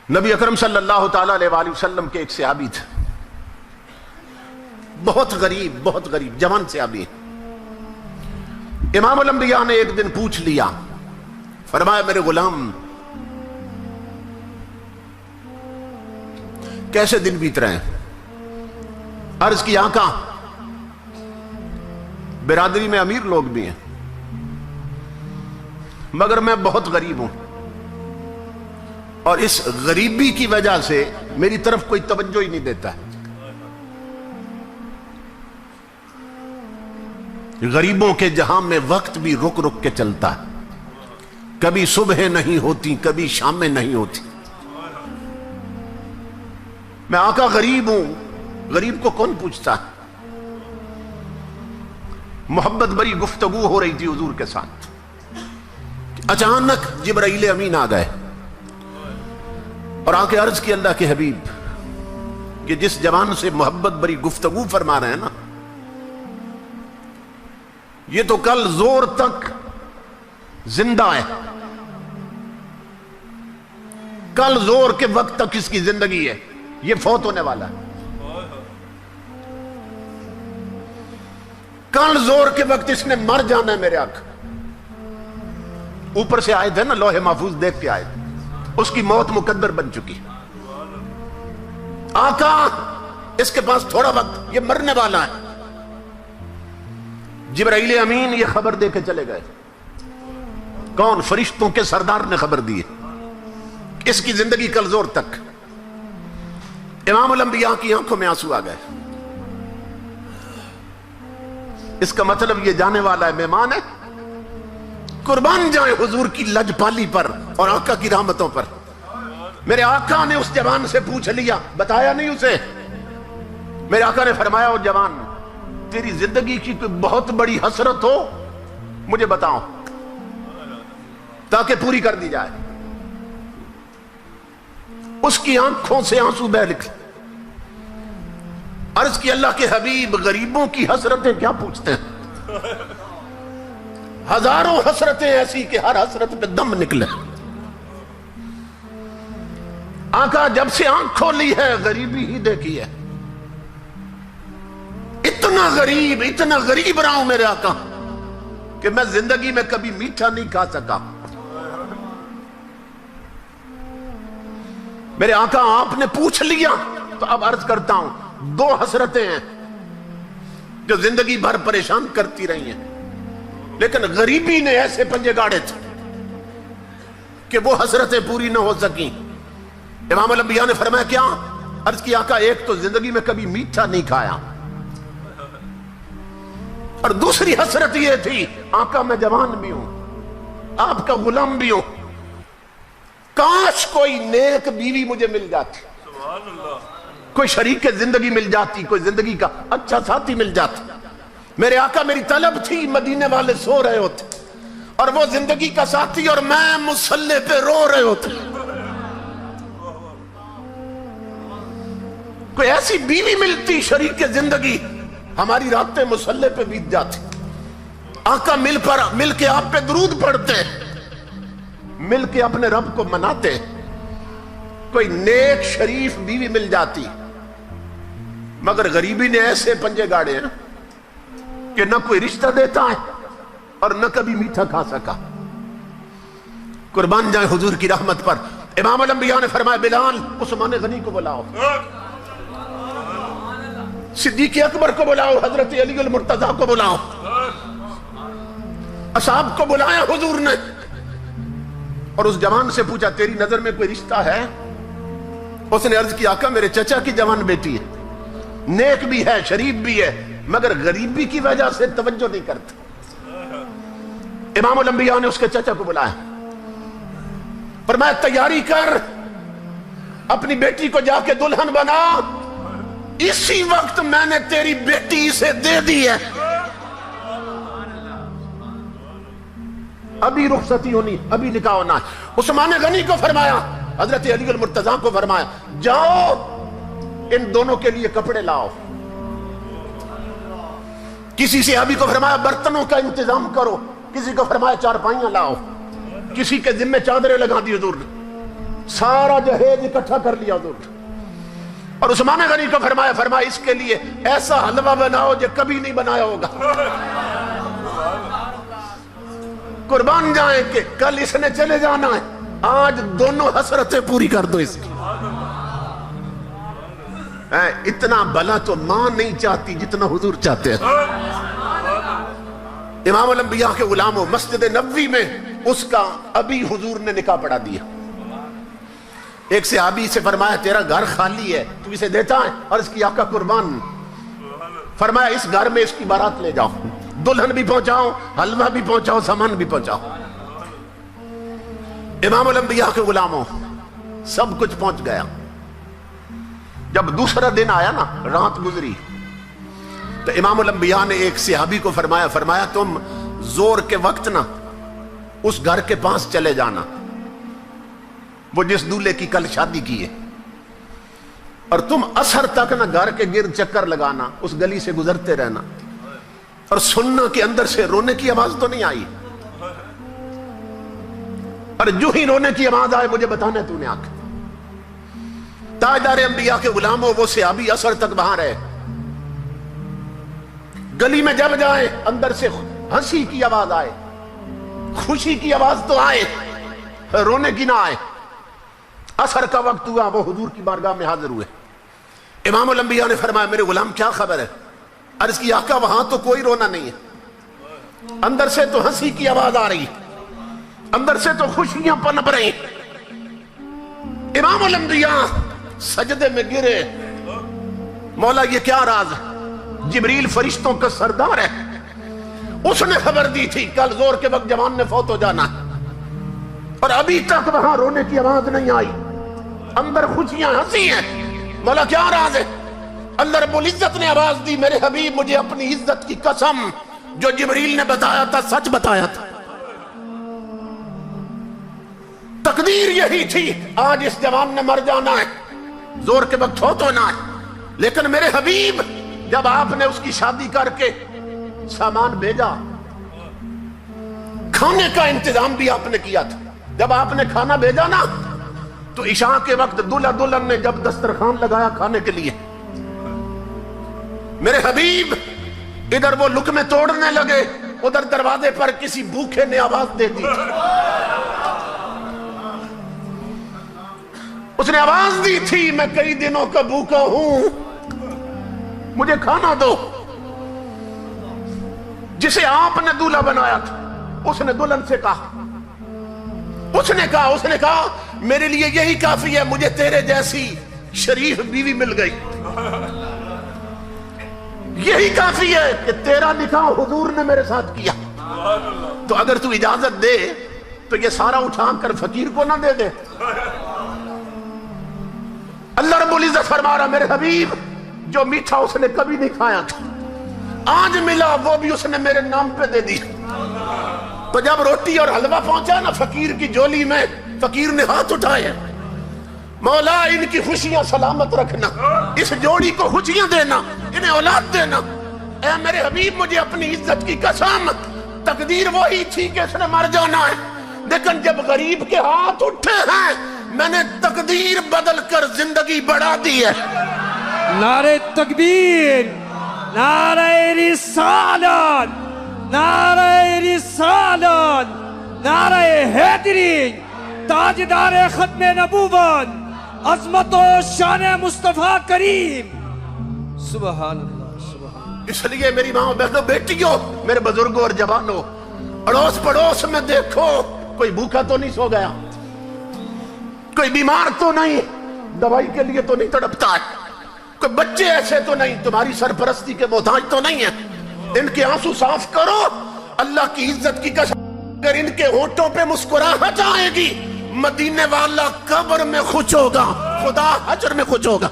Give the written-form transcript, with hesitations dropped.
نبی اکرم صلی اللہ تعالی علیہ وآلہ وسلم کے ایک صحابی تھے، بہت غریب جوان صحابی. امام الانبیاء نے ایک دن پوچھ لیا، فرمایا میرے غلام کیسے دن بیت رہے ہیں؟ عرض کی آقا برادری میں امیر لوگ بھی ہیں مگر میں بہت غریب ہوں، اور اس غریبی کی وجہ سے میری طرف کوئی توجہ ہی نہیں دیتا ہے. غریبوں کے جہاں میں وقت بھی رک رک کے چلتا ہے، کبھی صبح نہیں ہوتی کبھی شامیں نہیں ہوتی. میں آقا غریب ہوں، غریب کو کون پوچھتا ہے؟ محبت بری گفتگو ہو رہی تھی حضور کے ساتھ، اچانک جبرائیل امین آ گئے اور آ کے عرض کی اللہ کے حبیب کہ جس جوان سے محبت بری گفتگو فرما رہے ہیں نا، یہ تو کل زور تک زندہ ہے، کل زور کے وقت تک اس کی زندگی ہے، یہ فوت ہونے والا ہے. کل زور کے وقت اس نے مر جانا ہے میرے آقا. اوپر سے آئے تھے نا، لوح محفوظ دیکھ کے آئے تھے، اس کی موت مقدر بن چکی. آقا اس کے پاس تھوڑا وقت، یہ مرنے والا ہے. جبرائیل امین یہ خبر دے کے چلے گئے. کون؟ فرشتوں کے سردار نے خبر دی ہے اس کی زندگی کل زور تک. امام الانبیاء کی آنکھوں میں آنسو آ گئے. اس کا مطلب یہ جانے والا ہے، مہمان ہے. قربان جائیں حضور کی لجپالی پر اور آقا کی رحمتوں پر. میرے آقا نے اس جوان سے پوچھ لیا، بتایا نہیں اسے. میرے آقا نے فرمایا او جوان، تیری زندگی کی کوئی بہت بڑی حسرت ہو مجھے بتاؤ تاکہ پوری کر دی جائے. اس کی آنکھوں سے آنسو بہہ نکلے. عرض کی اللہ کے حبیب غریبوں کی حسرتیں کیا پوچھتے ہیں؟ ہزاروں حسرتیں ایسی کہ ہر حسرت پہ دم نکلے. آقا جب سے آنکھ کھولی ہے غریبی ہی دیکھی ہے. اتنا غریب رہا ہوں میرے آقا کہ میں زندگی میں کبھی میٹھا نہیں کھا سکا. میرے آقا آپ نے پوچھ لیا تو اب عرض کرتا ہوں، دو حسرتیں ہیں جو زندگی بھر پریشان کرتی رہی ہیں، لیکن غریبی نے ایسے پنجے گاڑے تھے کہ وہ حسرتیں پوری نہ ہو سکیں. امام الانبیاء نے فرمایا کیا؟ عرض کی آقا ایک تو زندگی میں کبھی میٹھا نہیں کھایا، اور دوسری حسرت یہ تھی آقا میں جوان بھی ہوں، آپ کا غلام بھی ہوں، کاش کوئی نیک بیوی مجھے مل جاتی، کوئی شریک زندگی مل جاتی، کوئی زندگی کا اچھا ساتھی مل جاتا. میرے آقا میری طلب تھی، مدینے والے سو رہے ہوتے اور وہ زندگی کا ساتھی اور میں مصلی پہ رو رہے ہوتے. کوئی ایسی بیوی ملتی شریک زندگی، ہماری راتیں مصلی پہ بیت جاتی. آقا مل کے آپ پہ درود پڑھتے، مل کے اپنے رب کو مناتے. کوئی نیک شریف بیوی مل جاتی، مگر غریبی نے ایسے پنجے گاڑے ہیں کہ نہ کوئی رشتہ دیتا ہے اور نہ کبھی میٹھا کھا سکا. قربان جائیں حضور کی رحمت پر. امام الانبیاء نے فرمایا بلال عثمان غنی کو بلاؤ، صدیق اکبر کو بلاؤ، حضرت علی المرتضیٰ کو بلاؤ. اصحاب کو بلایا حضور نے اور اس جوان سے پوچھا تیری نظر میں کوئی رشتہ ہے؟ اس نے عرض کی آقا میرے چچا کی جوان بیٹی ہے، نیک بھی ہے شریف بھی ہے، مگر غریبی کی وجہ سے توجہ نہیں کرتا. امام الانبیاء نے اس کے چچا کو بلایا، فرمایا تیاری کر، اپنی بیٹی کو جا کے دلہن بنا، اسی وقت میں نے تیری بیٹی اسے دے دی ہے. ابھی رخصتی ہونی، ابھی نکاح ہونا ہے. عثمان غنی کو فرمایا، حضرت علی المرتضیٰ کو فرمایا جاؤ ان دونوں کے لیے کپڑے لاؤ. کسی صحابی کو فرمایا برتنوں کا انتظام کرو، کسی کو فرمایا چارپائیاں لاؤ. کسی کے ذمہ چادریں لگا دی حضور نے، سارا جہیز اکٹھا کر لیا حضور نے، اور عثمان غنی کو فرمایا اس کے لیے ایسا حلوہ بناؤ جو کبھی نہیں بنایا ہوگا، قربان جائیں کہ کل اس نے چلے جانا ہے، آج دونوں حسرتیں پوری کر دو اس کی۔ اتنا بلا تو ماں نہیں چاہتی جتنا حضور چاہتے ہیں۔ امام الانبیاء کے غلاموں، مسجد نبوی میں اس کا ابھی حضور نے نکاح پڑھا دیا۔ ایک صحابی سے فرمایا تیرا گھر خالی ہے، تو اسے دیتا ہے؟ اور اس کی آقا قربان فرمایا اس گھر میں اس کی بارات لے جاؤ، دلہن بھی پہنچاؤ، حلوہ بھی پہنچاؤ، سامان بھی پہنچاؤ۔ امام الانبیاء کے غلاموں، سب کچھ پہنچ گیا۔ جب دوسرا دن آیا نا، رات گزری، تو امام الانبیاء نے ایک صحابی کو فرمایا تم زور کے وقت نا اس گھر کے پاس چلے جانا، وہ جس دولہے کی کل شادی کی ہے، اور تم عصر تک نا گھر کے گرد چکر لگانا، اس گلی سے گزرتے رہنا، اور سننا کہ اندر سے رونے کی آواز تو نہیں آئی، اور جو ہی رونے کی آواز آئے مجھے بتانا تو نے آ کے۔ تاجدار انبیاء کے غلاموں، وہ صحابی عصر تک باہر ہے، گلی میں جب جائے اندر سے ہنسی کی آواز آئے، خوشی کی آواز تو آئے، رونے کی نہ آئے۔ عصر کا وقت ہوا، وہ حضور کی بارگاہ میں حاضر ہوئے۔ امام الانبیاء نے فرمایا میرے غلام کیا خبر ہے؟ عرض کی آقا وہاں تو کوئی رونا نہیں ہے، اندر سے تو ہنسی کی آواز آ رہی، اندر سے تو خوشیاں پنپ رہی۔ امام الانبیاء سجدے میں گرے، مولا یہ کیا راز ہے؟ جبریل فرشتوں کا سردار ہے، اس نے خبر دی تھی کل زور کے وقت جوان نے فوت ہو جانا ہے، اور ابھی تک وہاں رونے کی آواز نہیں آئی، اندر خوشیاں ہنسی ہیں، مولا کیا راز ہے؟ اللہ رب العزت نے آواز دی میرے حبیب مجھے اپنی عزت کی قسم جو جبریل نے بتایا تھا سچ بتایا تھا، تقدیر یہی تھی آج اس جوان نے مر جانا ہے، زور کے وقت فوت ہونا ہے، لیکن میرے حبیب جب آپ نے اس کی شادی کر کے سامان بھیجا، کھانے کا انتظام بھی آپ نے کیا تھا، جب آپ نے کھانا بھیجا نا تو عشاء کے وقت دلہا دلہن نے جب دسترخوان لگایا کھانے کے لیے، میرے حبیب ادھر وہ لقمے توڑنے لگے، ادھر دروازے پر کسی بھوکے نے آواز دے دی، اس نے آواز دی تھی میں کئی دنوں کا بھوکا ہوں، مجھے کھانا دو۔ جسے آپ نے دولہا بنایا تھا اس نے دلہن سے کہا، اس نے کہا میرے لیے یہی کافی ہے، مجھے تیرے جیسی شریف بیوی مل گئی، یہی کافی ہے کہ تیرا نکاح حضور نے میرے ساتھ کیا، تو اگر تو اجازت دے تو یہ سارا اٹھا کر فقیر کو نہ دے دے۔ اللہ رب العزت فرما رہا میرے حبیب جو میٹھا اس نے کبھی نہیں کھایا تھا آج ملا وہ بھی اس نے میرے نام پہ دے دی۔ تو جب روٹی اور حلوہ پہنچا نا فقیر کی جولی میں، فقیر نے ہاتھ اٹھائے، مولا ان کی خوشیاں سلامت رکھنا، اس جوڑی کو خوشیاں دینا، انہیں اولاد دینا۔ اے میرے حبیب مجھے اپنی عزت کی قسم، تقدیر وہی تھی کہ اس نے مر جانا ہے، لیکن جب غریب کے ہاتھ اٹھے ہیں میں نے تقدیر بدل کر زندگی بڑھا دی ہے۔ نعرہ تکبیر، نعرہ رسالت، نعرہ رسالت، نعرہ حیدری، تاجدار ختم نبوت، عظمت و شان مصطفیٰ کریم۔ سبحان اللہ، سبحان اللہ۔ اس لیے میری ماں بہنوں بیٹیوں، میرے بزرگوں اور جوانوں، اڑوس پڑوس میں دیکھو کوئی بھوکا تو نہیں سو گیا، کوئی بیمار تو نہیں، دوائی کے لیے تو نہیں تڑپتا ہے، کوئی بچے ایسے تو نہیں، تمہاری سرپرستی کے محتاج تو نہیں ہے۔ ان کے آنسو صاف کرو، اللہ کی عزت کی قسم اگر ان کے ہونٹوں پہ مسکراہٹ آئے گی، مدینے والا قبر میں خوش ہوگا، خدا حشر میں خوش ہوگا۔